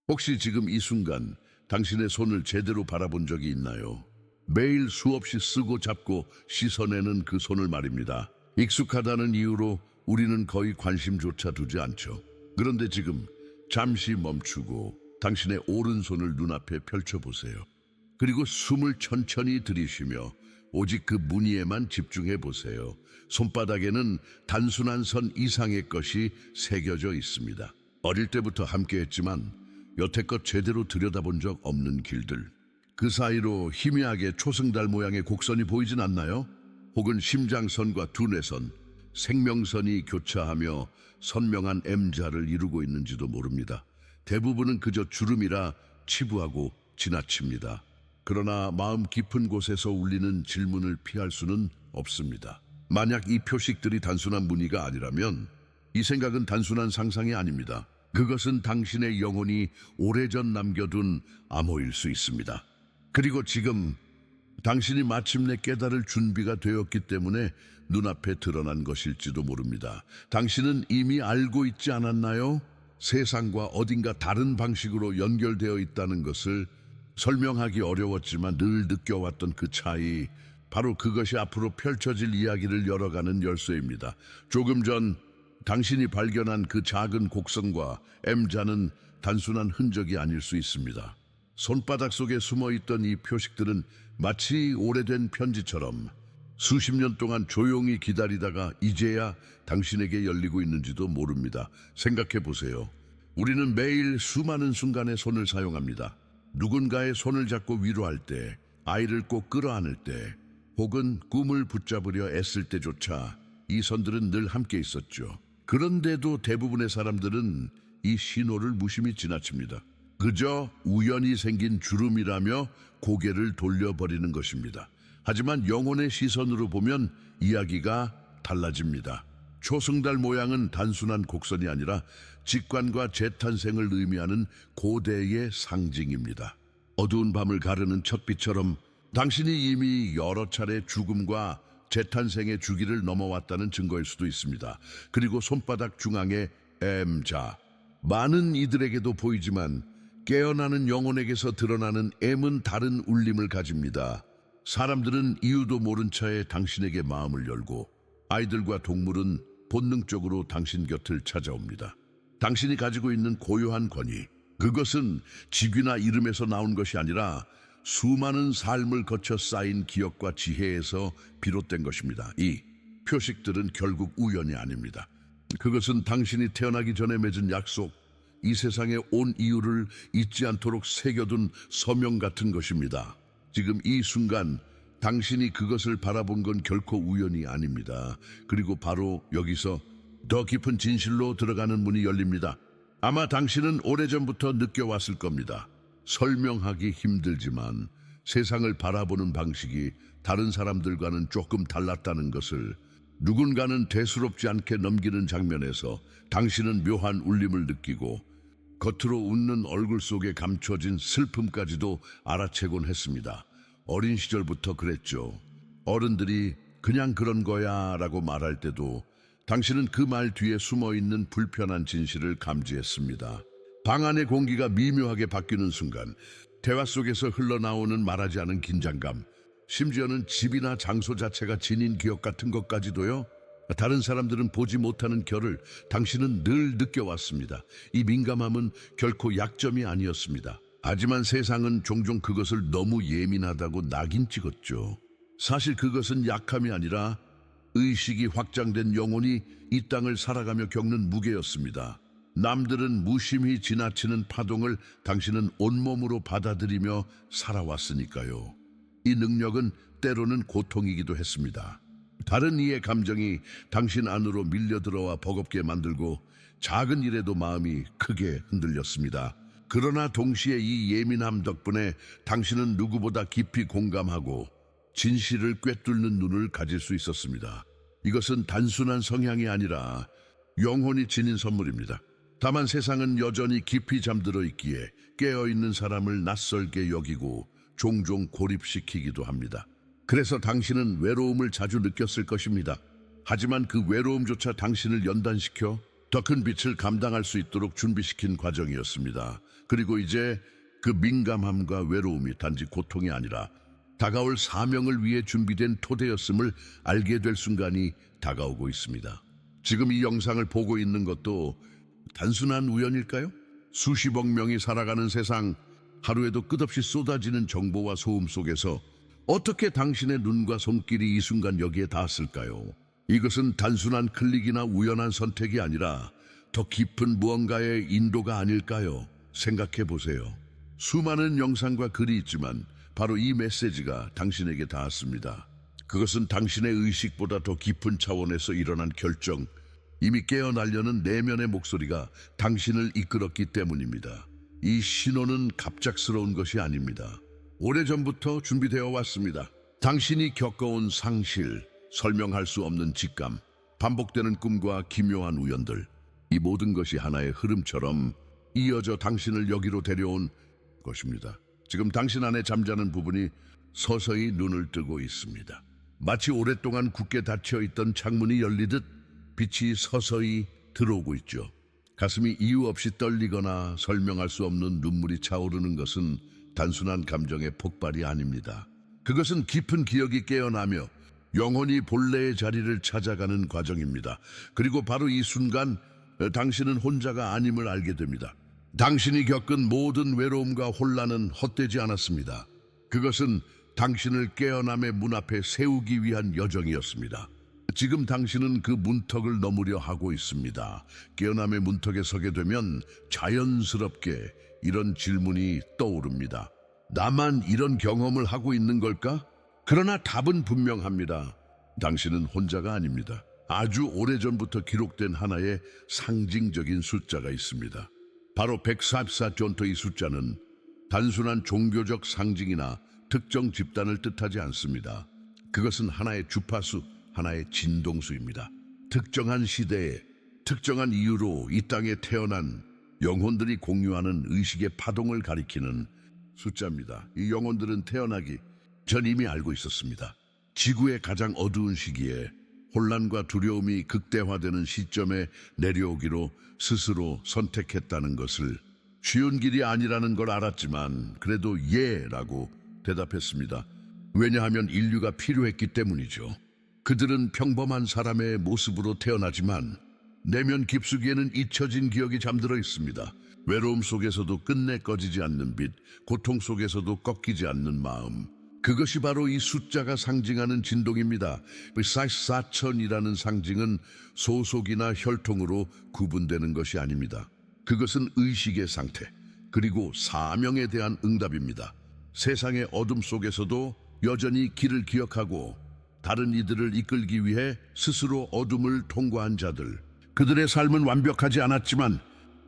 혹시 지금 이 순간 당신의 손을 제대로 바라본 적이 있나요? 매일 수없이 쓰고 잡고 씻어내는 그 손을 말입니다. 익숙하다는 이유로 우리는 거의 관심조차 두지 않죠. 그런데 지금 잠시 멈추고 당신의 오른손을 눈앞에 펼쳐보세요. 그리고 숨을 천천히 들이쉬며 오직 그 무늬에만 집중해 보세요. 손바닥에는 단순한 선 이상의 것이 새겨져 있습니다. 어릴 때부터 함께했지만 여태껏 제대로 들여다본 적 없는 길들. 그 사이로 희미하게 초승달 모양의 곡선이 보이진 않나요? 혹은 심장선과 두뇌선, 생명선이 교차하며 선명한 M자를 이루고 있는지도 모릅니다. 대부분은 그저 주름이라 치부하고 지나칩니다. 그러나 마음 깊은 곳에서 울리는 질문을 피할 수는 없습니다. 만약 이 표식들이 단순한 무늬가 아니라면 이 생각은 단순한 상상이 아닙니다. 그것은 당신의 영혼이 오래전 남겨둔 암호일 수 있습니다. 그리고 지금 당신이 마침내 깨달을 준비가 되었기 때문에 눈앞에 드러난 것일지도 모릅니다. 당신은 이미 알고 있지 않았나요? 세상과 어딘가 다른 방식으로 연결되어 있다는 것을 설명하기 어려웠지만 늘 느껴왔던 그 차이, 바로 그것이 앞으로 펼쳐질 이야기를 열어가는 열쇠입니다. 조금 전 당신이 발견한 그 작은 곡선과 M자는 단순한 흔적이 아닐 수 있습니다. 손바닥 속에 숨어있던 이 표식들은 마치 오래된 편지처럼 수십 년 동안 조용히 기다리다가 이제야 당신에게 열리고 있는지도 모릅니다. 생각해 보세요. 우리는 매일 수많은 순간에 손을 사용합니다. 누군가의 손을 잡고 위로할 때, 아이를 꼭 끌어안을 때, 혹은 꿈을 붙잡으려 애쓸 때조차 이 선들은 늘 함께 있었죠. 그런데도 대부분의 사람들은 이 신호를 무심히 지나칩니다. 그저 우연히 생긴 주름이라며 고개를 돌려버리는 것입니다. 하지만 영혼의 시선으로 보면 이야기가 달라집니다. 초승달 모양은 단순한 곡선이 아니라 직관과 재탄생을 의미하는 고대의 상징입니다. 어두운 밤을 가르는 첫빛처럼 당신이 이미 여러 차례 죽음과 재탄생의 주기를 넘어왔다는 증거일 수도 있습니다. 그리고 손바닥 중앙의 M자, 많은 이들에게도 보이지만 깨어나는 영혼에게서 드러나는 M은 다른 울림을 가집니다. 사람들은 이유도 모른 차에 당신에게 마음을 열고 아이들과 동물은 본능적으로 당신 곁을 찾아옵니다. 당신이 가지고 있는 고유한 권위, 그것은 직위나 이름에서 나온 것이 아니라 수많은 삶을 거쳐 쌓인 기억과 지혜에서 비롯된 것입니다. 이 표식들은 결국 우연이 아닙니다. 그것은 당신이 태어나기 전에 맺은 약속, 이 세상에 온 이유를 잊지 않도록 새겨둔 서명 같은 것입니다. 지금 이 순간 당신이 그것을 바라본 건 결코 우연이 아닙니다. 그리고 바로 여기서 더 깊은 진실로 들어가는 문이 열립니다. 아마 당신은 오래전부터 느껴왔을 겁니다. 설명하기 힘들지만 세상을 바라보는 방식이 다른 사람들과는 조금 달랐다는 것을, 누군가는 대수롭지 않게 넘기는 장면에서 당신은 묘한 울림을 느끼고 겉으로 웃는 얼굴 속에 감춰진 슬픔까지도 알아채곤 했습니다. 어린 시절부터 그랬죠. 어른들이 그냥 그런 거야 라고 말할 때도 당신은 그 말 뒤에 숨어있는 불편한 진실을 감지했습니다. 방 안의 공기가 미묘하게 바뀌는 순간, 대화 속에서 흘러나오는 말하지 않은 긴장감, 심지어는 집이나 장소 자체가 지닌 기억 같은 것까지도요. 다른 사람들은 보지 못하는 결을 당신은 늘 느껴왔습니다. 이 민감함은 결코 약점이 아니었습니다. 하지만 세상은 종종 그것을 너무 예민하다고 낙인 찍었죠. 사실 그것은 약함이 아니라 의식이 확장된 영혼이 이 땅을 살아가며 겪는 무게였습니다. 남들은 무심히 지나치는 파동을 당신은 온몸으로 받아들이며 살아왔으니까요. 이 능력은 때로는 고통이기도 했습니다. 다른 이의 감정이 당신 안으로 밀려들어와 버겁게 만들고 작은 일에도 마음이 크게 흔들렸습니다. 그러나 동시에 이 예민함 덕분에 당신은 누구보다 깊이 공감하고 진실을 꿰뚫는 눈을 가질 수 있었습니다. 이것은 단순한 성향이 아니라 영혼이 지닌 선물입니다. 다만 세상은 여전히 깊이 잠들어 있기에 깨어있는 사람을 낯설게 여기고 종종 고립시키기도 합니다. 그래서 당신은 외로움을 자주 느꼈을 것입니다. 하지만 그 외로움조차 당신을 연단시켜 더 큰 빛을 감당할 수 있도록 준비시킨 과정이었습니다. 그리고 이제 그 민감함과 외로움이 단지 고통이 아니라 다가올 사명을 위해 준비된 토대였음을 알게 될 순간이 다가오고 있습니다. 지금 이 영상을 보고 있는 것도 단순한 우연일까요? 수십억 명이 살아가는 세상, 하루에도 끝없이 쏟아지는 정보와 소음 속에서 어떻게 당신의 눈과 손길이 이 순간 여기에 닿았을까요? 이것은 단순한 클릭이나 우연한 선택이 아니라 더 깊은 무언가의 인도가 아닐까요? 생각해 보세요. 수많은 영상과 글이 있지만 바로 이 메시지가 당신에게 닿았습니다. 그것은 당신의 의식보다 더 깊은 차원에서 일어난 결정, 이미 깨어나려는 내면의 목소리가 당신을 이끌었기 때문입니다. 이 신호는 갑작스러운 것이 아닙니다. 오래전부터 준비되어 왔습니다. 당신이 겪어온 상실, 설명할 수 없는 직감, 반복되는 꿈과 기묘한 우연들, 이 모든 것이 하나의 흐름처럼 이어져 당신을 여기로 데려온 것입니다. 지금 당신 안에 잠자는 부분이 서서히 눈을 뜨고 있습니다. 마치 오랫동안 굳게 닫혀있던 창문이 열리듯 빛이 서서히 들어오고 있죠. 가슴이 이유 없이 떨리거나 설명할 수 없는 눈물이 차오르는 것은 단순한 감정의 폭발이 아닙니다. 그것은 깊은 기억이 깨어나며 영혼이 본래의 자리를 찾아가는 과정입니다. 그리고 바로 이 순간 당신은 혼자가 아님을 알게 됩니다. 당신이 겪은 모든 외로움과 혼란은 헛되지 않았습니다. 그것은 당신을 깨어남의 문 앞에 세우기 위한 여정이었습니다. 지금 당신은 그 문턱을 넘으려 하고 있습니다. 깨어남의 문턱에 서게 되면 자연스럽게 이런 질문이 떠오릅니다. 나만 이런 경험을 하고 있는 걸까? 그러나 답은 분명합니다. 당신은 혼자가 아닙니다. 아주 오래전부터 기록된 하나의 상징적인 숫자가 있습니다. 바로 144 이 숫자는 단순한 종교적 상징이나 특정 집단을 뜻하지 않습니다. 그것은 하나의 주파수, 하나의 진동수입니다. 특정한 시대에 특정한 이유로 이 땅에 태어난 영혼들이 공유하는 의식의 파동을 가리키는 숫자입니다. 이 영혼들은 태어나기 전 이미 알고 있었습니다. 지구의 가장 어두운 시기에 혼란과 두려움이 극대화되는 시점에 내려오기로 스스로 선택했다는 것을, 쉬운 길이 아니라는 걸 알았지만 그래도 예라고 대답했습니다. 왜냐하면 인류가 필요했기 때문이죠. 그들은 평범한 사람의 모습으로 태어나지만 내면 깊숙이에는 잊혀진 기억이 잠들어 있습니다. 외로움 속에서도 끝내 꺼지지 않는 빛, 고통 속에서도 꺾이지 않는 마음, 그것이 바로 이 숫자가 상징하는 진동입니다. 44000이라는 상징은 소속이나 혈통으로 구분되는 것이 아닙니다. 그것은 의식의 상태, 그리고 사명에 대한 응답입니다. 세상의 어둠 속에서도 여전히 길을 기억하고 다른 이들을 이끌기 위해 스스로 어둠을 통과한 자들, 그들의 삶은 완벽하지 않았지만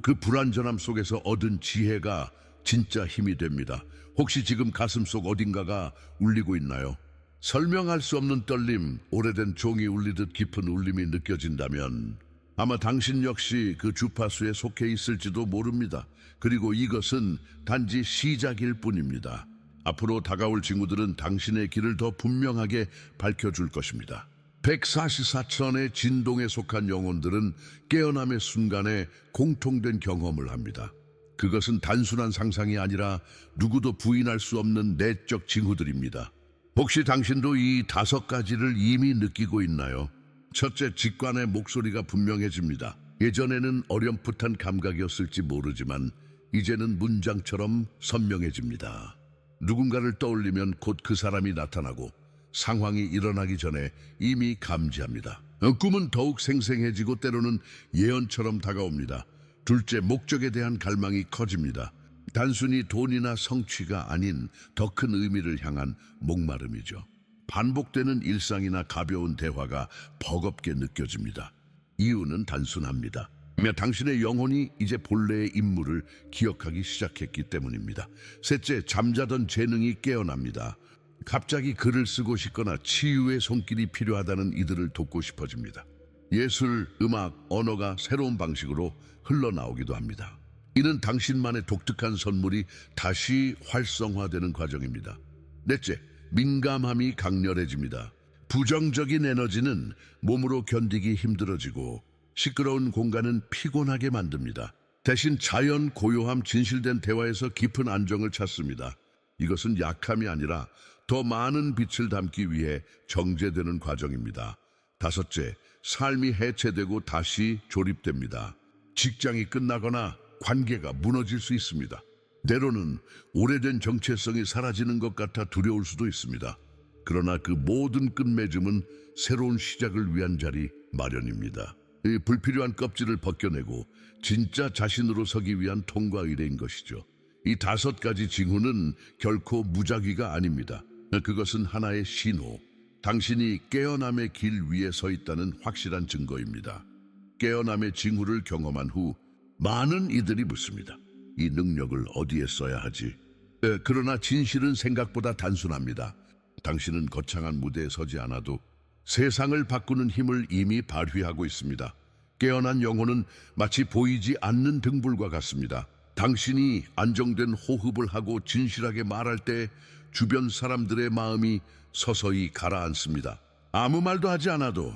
그 불완전함 속에서 얻은 지혜가 진짜 힘이 됩니다. 혹시 지금 가슴속 어딘가가 울리고 있나요? 설명할 수 없는 떨림, 오래된 종이 울리듯 깊은 울림이 느껴진다면 아마 당신 역시 그 주파수에 속해 있을지도 모릅니다. 그리고 이것은 단지 시작일 뿐입니다. 앞으로 다가올 친구들은 당신의 길을 더 분명하게 밝혀줄 것입니다. 144천의 진동에 속한 영혼들은 깨어남의 순간에 공통된 경험을 합니다. 그것은 단순한 상상이 아니라 누구도 부인할 수 없는 내적 징후들입니다. 혹시 당신도 이 5가지를 이미 느끼고 있나요? 첫째, 직관의 목소리가 분명해집니다. 예전에는 어렴풋한 감각이었을지 모르지만 이제는 문장처럼 선명해집니다. 누군가를 떠올리면 곧 그 사람이 나타나고 상황이 일어나기 전에 이미 감지합니다. 꿈은 더욱 생생해지고 때로는 예언처럼 다가옵니다. 둘째, 목적에 대한 갈망이 커집니다. 단순히 돈이나 성취가 아닌 더 큰 의미를 향한 목마름이죠. 반복되는 일상이나 가벼운 대화가 버겁게 느껴집니다. 이유는 단순합니다. 당신의 영혼이 이제 본래의 임무를 기억하기 시작했기 때문입니다. 셋째, 잠자던 재능이 깨어납니다. 갑자기 글을 쓰고 싶거나 치유의 손길이 필요하다는 이들을 돕고 싶어집니다. 예술, 음악, 언어가 새로운 방식으로 흘러나오기도 합니다. 이는 당신만의 독특한 선물이 다시 활성화되는 과정입니다. 넷째, 민감함이 강렬해집니다. 부정적인 에너지는 몸으로 견디기 힘들어지고 시끄러운 공간은 피곤하게 만듭니다. 대신 자연, 고요함, 진실된 대화에서 깊은 안정을 찾습니다. 이것은 약함이 아니라 더 많은 빛을 담기 위해 정제되는 과정입니다. 다섯째, 삶이 해체되고 다시 조립됩니다. 직장이 끝나거나 관계가 무너질 수 있습니다. 때로는 오래된 정체성이 사라지는 것 같아 두려울 수도 있습니다. 그러나 그 모든 끝맺음은 새로운 시작을 위한 자리 마련입니다. 이 불필요한 껍질을 벗겨내고 진짜 자신으로 서기 위한 통과 의례인 것이죠. 이 5가지 징후는 결코 무작위가 아닙니다. 그것은 하나의 신호, 당신이 깨어남의 길 위에 서 있다는 확실한 증거입니다. 깨어남의 징후를 경험한 후 많은 이들이 묻습니다. 이 능력을 어디에 써야 하지? 그러나 진실은 생각보다 단순합니다. 당신은 거창한 무대에 서지 않아도 세상을 바꾸는 힘을 이미 발휘하고 있습니다. 깨어난 영혼은 마치 보이지 않는 등불과 같습니다. 당신이 안정된 호흡을 하고 진실하게 말할 때 주변 사람들의 마음이 서서히 가라앉습니다. 아무 말도 하지 않아도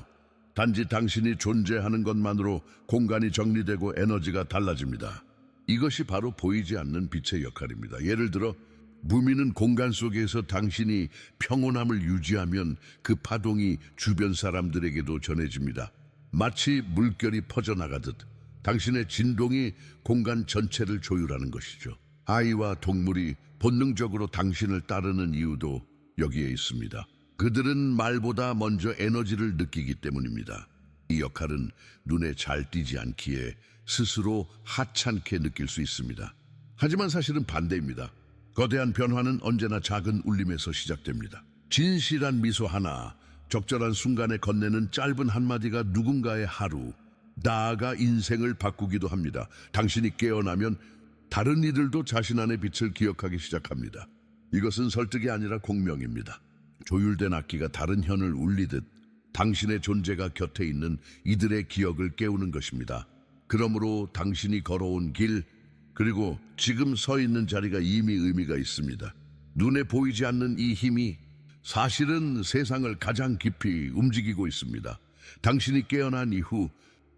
단지 당신이 존재하는 것만으로 공간이 정리되고 에너지가 달라집니다. 이것이 바로 보이지 않는 빛의 역할입니다. 예를 들어 무미는 공간 속에서 당신이 평온함을 유지하면 그 파동이 주변 사람들에게도 전해집니다. 마치 물결이 퍼져나가듯 당신의 진동이 공간 전체를 조율하는 것이죠. 아이와 동물이 본능적으로 당신을 따르는 이유도 여기에 있습니다. 그들은 말보다 먼저 에너지를 느끼기 때문입니다. 이 역할은 눈에 잘 띄지 않기에 스스로 하찮게 느낄 수 있습니다. 하지만 사실은 반대입니다. 거대한 변화는 언제나 작은 울림에서 시작됩니다. 진실한 미소 하나, 적절한 순간에 건네는 짧은 한마디가 누군가의 하루, 나아가 인생을 바꾸기도 합니다. 당신이 깨어나면 다른 이들도 자신 안의 빛을 기억하기 시작합니다. 이것은 설득이 아니라 공명입니다. 조율된 악기가 다른 현을 울리듯 당신의 존재가 곁에 있는 이들의 기억을 깨우는 것입니다. 그러므로 당신이 걸어온 길, 그리고 지금 서 있는 자리가 이미 의미가 있습니다. 눈에 보이지 않는 이 힘이 사실은 세상을 가장 깊이 움직이고 있습니다. 당신이 깨어난 이후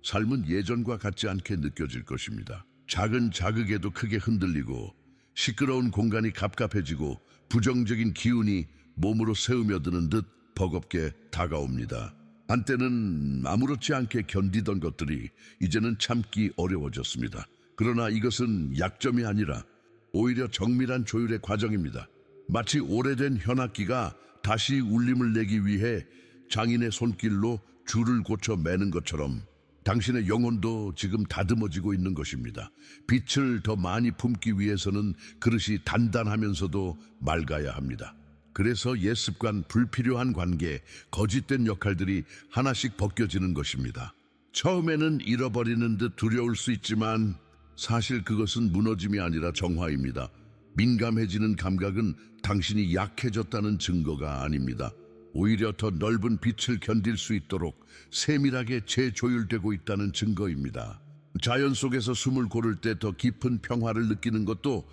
삶은 예전과 같지 않게 느껴질 것입니다. 작은 자극에도 크게 흔들리고 시끄러운 공간이 갑갑해지고 부정적인 기운이 몸으로 새우며드는 듯 버겁게 다가옵니다. 한때는 아무렇지 않게 견디던 것들이 이제는 참기 어려워졌습니다. 그러나 이것은 약점이 아니라 오히려 정밀한 조율의 과정입니다. 마치 오래된 현악기가 다시 울림을 내기 위해 장인의 손길로 줄을 고쳐 매는 것처럼 당신의 영혼도 지금 다듬어지고 있는 것입니다. 빛을 더 많이 품기 위해서는 그릇이 단단하면서도 맑아야 합니다. 그래서 옛습관, 불필요한 관계, 거짓된 역할들이 하나씩 벗겨지는 것입니다. 처음에는 잃어버리는 듯 두려울 수 있지만 사실 그것은 무너짐이 아니라 정화입니다. 민감해지는 감각은 당신이 약해졌다는 증거가 아닙니다. 오히려 더 넓은 빛을 견딜 수 있도록 세밀하게 재조율되고 있다는 증거입니다. 자연 속에서 숨을 고를 때 더 깊은 평화를 느끼는 것도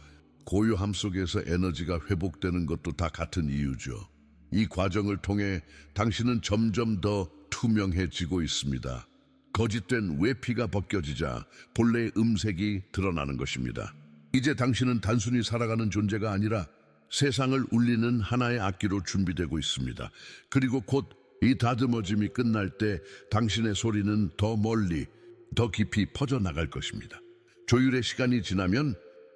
고요함 속에서 에너지가 회복되는 것도 다 같은 이유죠. 이 과정을 통해 당신은 점점 더 투명해지고 있습니다. 거짓된 외피가 벗겨지자 본래의 음색이 드러나는 것입니다. 이제 당신은 단순히 살아가는 존재가 아니라 세상을 울리는 하나의 악기로 준비되고 있습니다. 그리고 곧 이 다듬어짐이 끝날 때 당신의 소리는 더 멀리, 더 깊이 퍼져나갈 것입니다. 조율의 시간이 지나면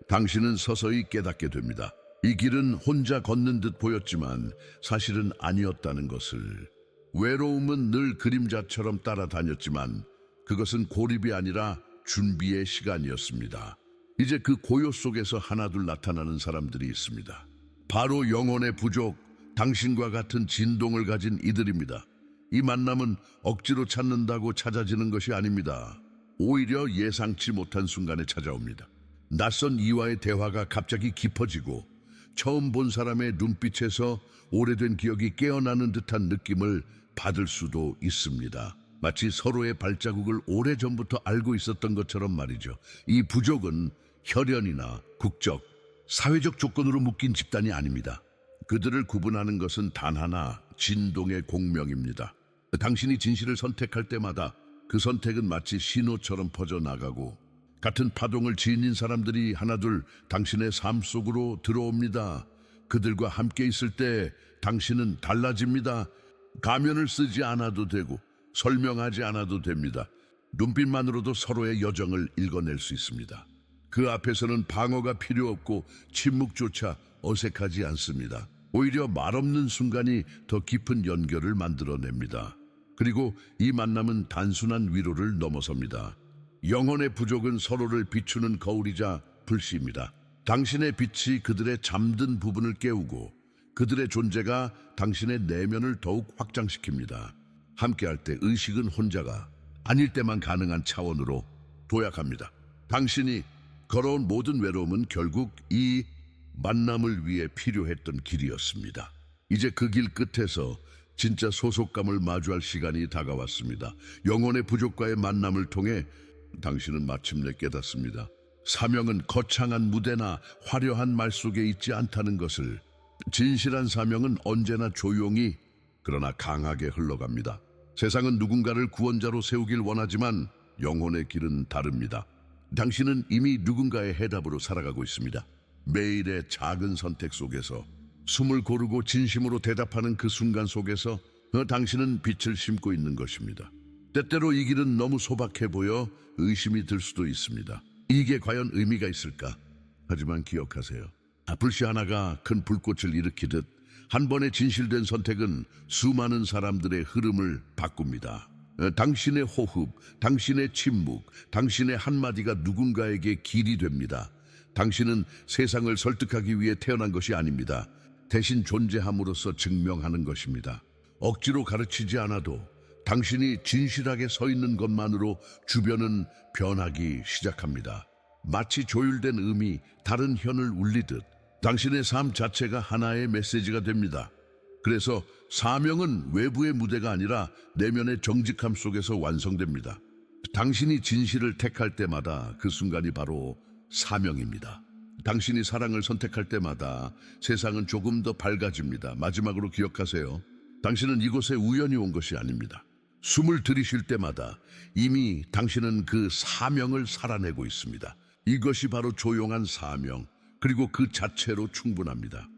당신은 서서히 깨닫게 됩니다. 이 길은 혼자 걷는 듯 보였지만 사실은 아니었다는 것을. 외로움은 늘 그림자처럼 따라다녔지만 그것은 고립이 아니라 준비의 시간이었습니다. 이제 그 고요 속에서 하나둘 나타나는 사람들이 있습니다. 바로 영혼의 부족, 당신과 같은 진동을 가진 이들입니다. 이 만남은 억지로 찾는다고 찾아지는 것이 아닙니다. 오히려 예상치 못한 순간에 찾아옵니다. 낯선 이와의 대화가 갑자기 깊어지고 처음 본 사람의 눈빛에서 오래된 기억이 깨어나는 듯한 느낌을 받을 수도 있습니다. 마치 서로의 발자국을 오래전부터 알고 있었던 것처럼 말이죠. 이 부족은 혈연이나 국적, 사회적 조건으로 묶인 집단이 아닙니다. 그들을 구분하는 것은 단 하나, 진동의 공명입니다. 당신이 진실을 선택할 때마다 그 선택은 마치 신호처럼 퍼져나가고 같은 파동을 지닌 사람들이 하나둘 당신의 삶 속으로 들어옵니다. 그들과 함께 있을 때 당신은 달라집니다. 가면을 쓰지 않아도 되고 설명하지 않아도 됩니다. 눈빛만으로도 서로의 여정을 읽어낼 수 있습니다. 그 앞에서는 방어가 필요 없고 침묵조차 어색하지 않습니다. 오히려 말없는 순간이 더 깊은 연결을 만들어냅니다. 그리고 이 만남은 단순한 위로를 넘어섭니다. 영혼의 부족은 서로를 비추는 거울이자 불씨입니다. 당신의 빛이 그들의 잠든 부분을 깨우고 그들의 존재가 당신의 내면을 더욱 확장시킵니다. 함께할 때 의식은 혼자가 아닐 때만 가능한 차원으로 도약합니다. 당신이 걸어온 모든 외로움은 결국 이 만남을 위해 필요했던 길이었습니다. 이제 그 길 끝에서 진짜 소속감을 마주할 시간이 다가왔습니다. 영혼의 부족과의 만남을 통해 당신은 마침내 깨닫습니다. 사명은 거창한 무대나 화려한 말 속에 있지 않다는 것을. 진실한 사명은 언제나 조용히 그러나 강하게 흘러갑니다. 세상은 누군가를 구원자로 세우길 원하지만 영혼의 길은 다릅니다. 당신은 이미 누군가의 해답으로 살아가고 있습니다. 매일의 작은 선택 속에서 숨을 고르고 진심으로 대답하는 그 순간 속에서 당신은 빛을 심고 있는 것입니다. 때때로 이 길은 너무 소박해 보여 의심이 들 수도 있습니다. 이게 과연 의미가 있을까? 하지만 기억하세요. 불씨 하나가 큰 불꽃을 일으키듯 한 번의 진실된 선택은 수많은 사람들의 흐름을 바꿉니다. 당신의 호흡, 당신의 침묵, 당신의 한마디가 누군가에게 길이 됩니다. 당신은 세상을 설득하기 위해 태어난 것이 아닙니다. 대신 존재함으로써 증명하는 것입니다. 억지로 가르치지 않아도 당신이 진실하게 서 있는 것만으로 주변은 변하기 시작합니다. 마치 조율된 음이 다른 현을 울리듯 당신의 삶 자체가 하나의 메시지가 됩니다. 그래서 사명은 외부의 무대가 아니라 내면의 정직함 속에서 완성됩니다. 당신이 진실을 택할 때마다 그 순간이 바로 사명입니다. 당신이 사랑을 선택할 때마다 세상은 조금 더 밝아집니다. 마지막으로 기억하세요. 당신은 이곳에 우연히 온 것이 아닙니다. 숨을 들이쉴 때마다 이미 당신은 그 사명을 살아내고 있습니다. 이것이 바로 조용한 사명, 그리고 그 자체로 충분합니다.